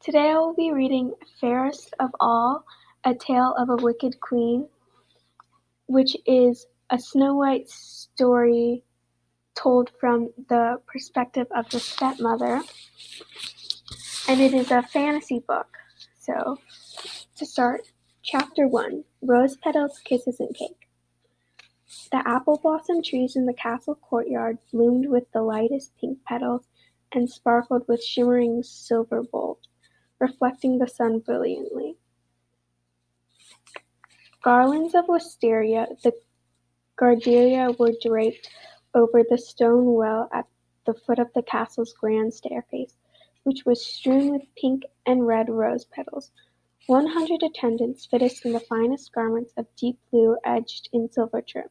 Today I will be reading Fairest of All, A Tale of a Wicked Queen, which is a Snow White story told from the perspective of the stepmother, and it is a fantasy book. So, to start, Chapter 1, Rose Petals, Kisses, and Cake. The apple blossom trees in the castle courtyard bloomed with the lightest pink petals and sparkled with shimmering silver bulbs, reflecting the sun brilliantly. Garlands of wisteria, the gardenia were draped over the stone well at the foot of the castle's grand staircase, which was strewn with pink and red rose petals. 100 attendants, fitted in the finest garments of deep blue edged in silver trim,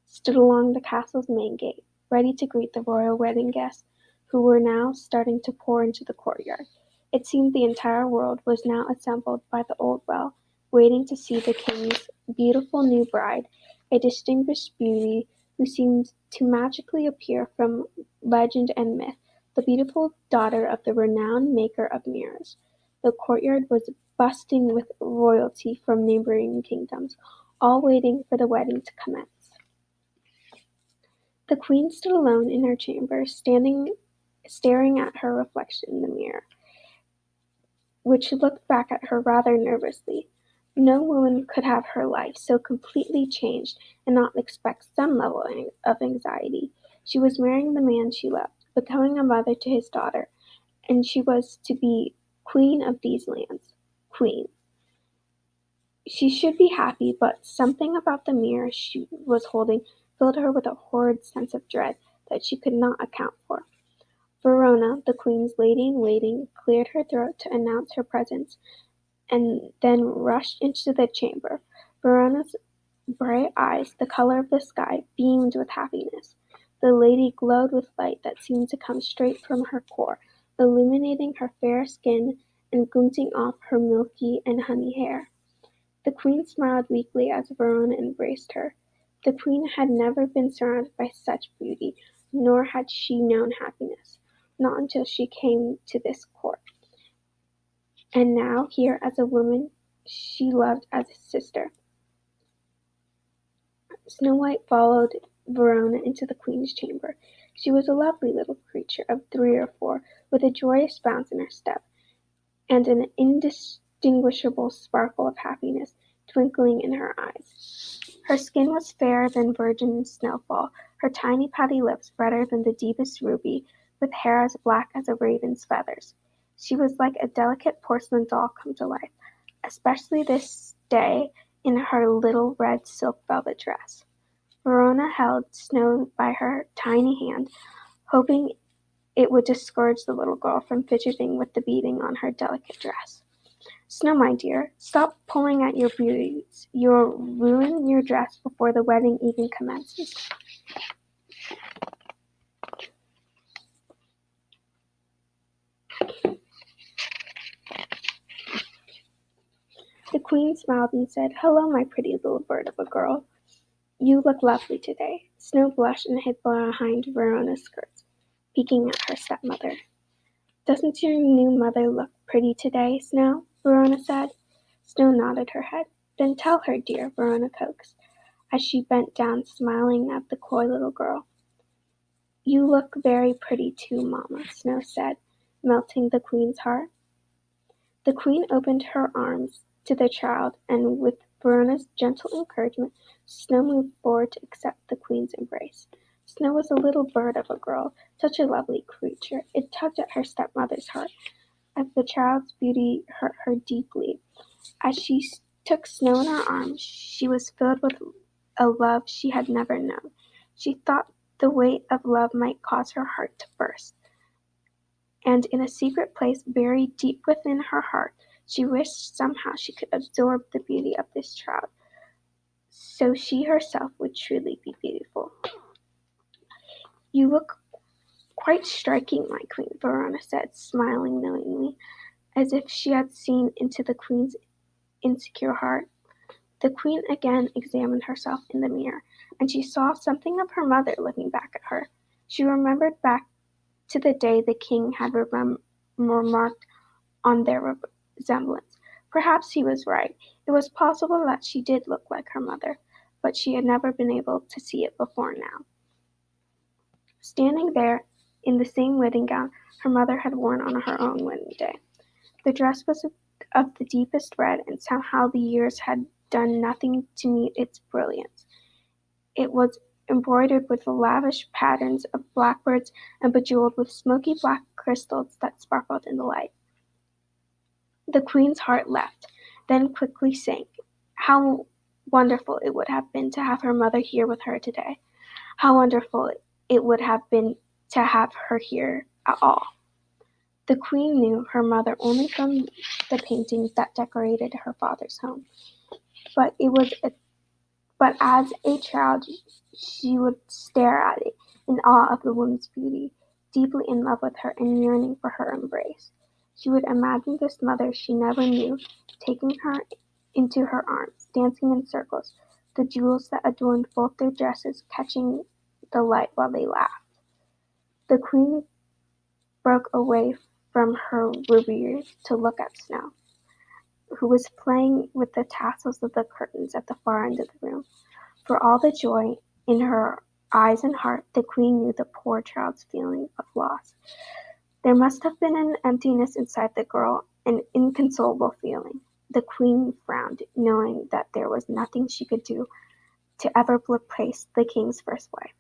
stood along the castle's main gate, ready to greet the royal wedding guests, who were now starting to pour into the courtyard. It seemed the entire world was now assembled by the old well, waiting to see the king's beautiful new bride, a distinguished beauty who seemed to magically appear from legend and myth, the beautiful daughter of the renowned maker of mirrors. The courtyard was bursting with royalty from neighboring kingdoms, all waiting for the wedding to commence. The queen stood alone in her chamber, staring at her reflection in the mirror, which looked back at her rather nervously. No woman could have her life so completely changed and not expect some level of anxiety. She was marrying the man she loved, becoming a mother to his daughter, and she was to be queen of these lands. Queen. She should be happy, but something about the mirror she was holding filled her with a horrid sense of dread that she could not account for. Verona, the queen's lady-in-waiting, cleared her throat to announce her presence, and then rushed into the chamber. Verona's bright eyes, the color of the sky, beamed with happiness. The lady glowed with light that seemed to come straight from her core, illuminating her fair skin and glinting off her milky and honey hair. The queen smiled weakly as Verona embraced her. The queen had never been surrounded by such beauty, nor had she known happiness, not until she came to this court. And now, here as a woman she loved as a sister. Snow White followed Verona into the queen's chamber. She was a lovely little creature of 3 or 4, with a joyous bounce in her step, and an indistinguishable sparkle of happiness twinkling in her eyes. Her skin was fairer than virgin snowfall, her tiny pouty lips redder than the deepest ruby, with hair as black as a raven's feathers. She was like a delicate porcelain doll come to life, especially this day in her little red silk velvet dress. Verona held Snow by her tiny hand, hoping it would discourage the little girl from fidgeting with the beading on her delicate dress. Snow, my dear, stop pulling at your beads. You'll ruin your dress before the wedding even commences. The queen smiled and said, "Hello, my pretty little bird of a girl. You look lovely today." Snow blushed and hid behind Verona's skirts, peeking at her stepmother. "Doesn't your new mother look pretty today, Snow?" Verona said. Snow nodded her head. "Then tell her, dear," Verona coaxed, as she bent down smiling at the coy little girl. "You look very pretty too, Mamma," Snow said, melting the queen's heart. The queen opened her arms to the child, and with Verona's gentle encouragement, Snow moved forward to accept the queen's embrace. Snow was a little bird of a girl, such a lovely creature. It tugged at her stepmother's heart, as the child's beauty hurt her deeply. As she took Snow in her arms, she was filled with a love she had never known. She thought the weight of love might cause her heart to burst. And in a secret place buried deep within her heart, she wished somehow she could absorb the beauty of this child, so she herself would truly be beautiful. "You look quite striking, my queen," Verona said, smiling knowingly, as if she had seen into the queen's insecure heart. The queen again examined herself in the mirror, and she saw something of her mother looking back at her. She remembered back to the day the king had remarked on their resemblance. Perhaps he was right. It was possible that she did look like her mother, but she had never been able to see it before now. Standing there in the same wedding gown her mother had worn on her own wedding day. The dress was of the deepest red, and somehow the years had done nothing to meet its brilliance. It was embroidered with lavish patterns of blackbirds and bejeweled with smoky black crystals that sparkled in the light. The queen's heart leapt, then quickly sank. How wonderful it would have been to have her mother here with her today. How wonderful it would have been to have her here at all. The queen knew her mother only from the paintings that decorated her father's home, but as a child she would stare at it in awe of the woman's beauty, deeply in love with her and yearning for her embrace. She would imagine this mother she never knew taking her into her arms, dancing in circles, the jewels that adorned both their dresses catching the light while they laughed. The queen broke away from her reverie to look at Snow, who was playing with the tassels of the curtains at the far end of the room. For all the joy in her eyes and heart, the queen knew the poor child's feeling of loss. There must have been an emptiness inside the girl, an inconsolable feeling. The queen frowned, knowing that there was nothing she could do to ever replace the king's first wife.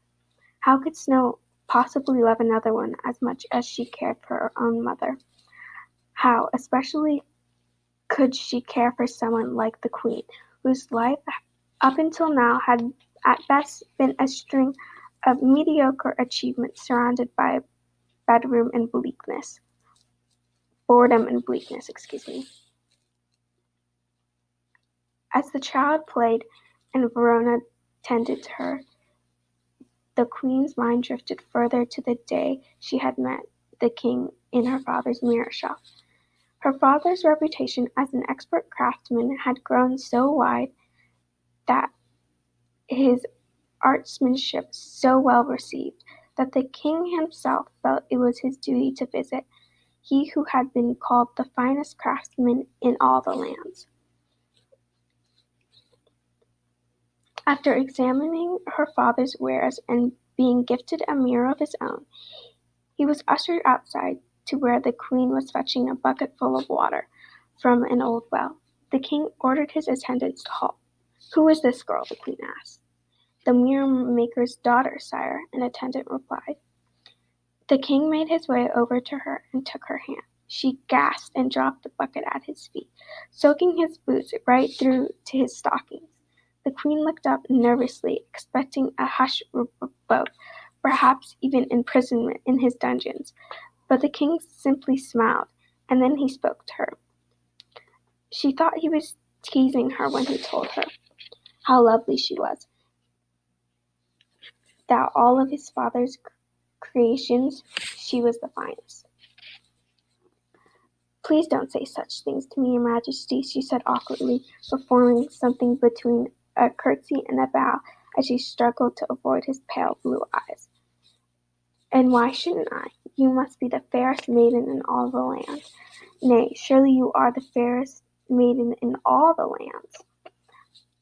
How could Snow possibly love another one as much as she cared for her own mother? How, especially, could she care for someone like the queen, whose life up until now had at best been a string of mediocre achievements surrounded by boredom and bleakness. As the child played and Verona tended to her, the queen's mind drifted further to the day she had met the king in her father's mirror shop. Her father's reputation as an expert craftsman had grown so wide, that his artsmanship so well received, that the king himself felt it was his duty to visit, he who had been called the finest craftsman in all the lands. After examining her father's wares and being gifted a mirror of his own, he was ushered outside to where the queen was fetching a bucket full of water from an old well. The king ordered his attendants to halt. "Who is this girl?" the queen asked. "The mirror maker's daughter, sire," an attendant replied. The king made his way over to her and took her hand. She gasped and dropped the bucket at his feet, soaking his boots right through to his stockings. The queen looked up nervously, expecting a hush revoke, perhaps even imprisonment in his dungeons. But the king simply smiled, and then he spoke to her. She thought he was teasing her when he told her how lovely she was, that all of his father's creations she was the finest. "Please don't say such things to me, Your Majesty," she said awkwardly, performing something between a curtsy and a bow as she struggled to avoid his pale blue eyes. "And why shouldn't I? You must be the fairest maiden in all the land. Nay, surely you are the fairest maiden in all the lands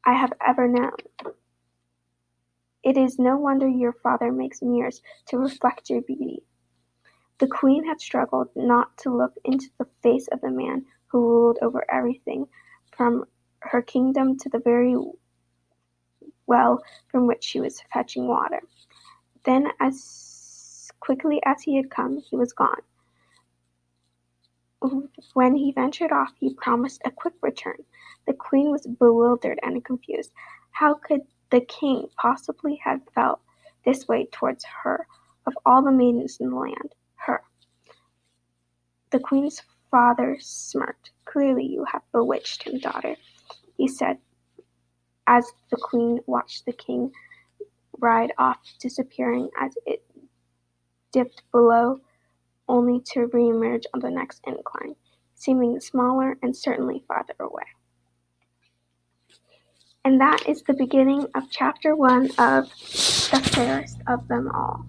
I have ever known. It is no wonder your father makes mirrors to reflect your beauty." The queen had struggled not to look into the face of the man who ruled over everything, from her kingdom to the very well from which she was fetching water. Then, as quickly as he had come, he was gone. When he ventured off, he promised a quick return. The queen was bewildered and confused. How could the king possibly have felt this way towards her, of all the maidens in the land? Her. The queen's father smirked. "Clearly you have bewitched him, daughter," he said, as the queen watched the king ride off, disappearing as it dipped below, only to re-emerge on the next incline, seeming smaller and certainly farther away. And that is the beginning of chapter 1 of The Fairest of Them All.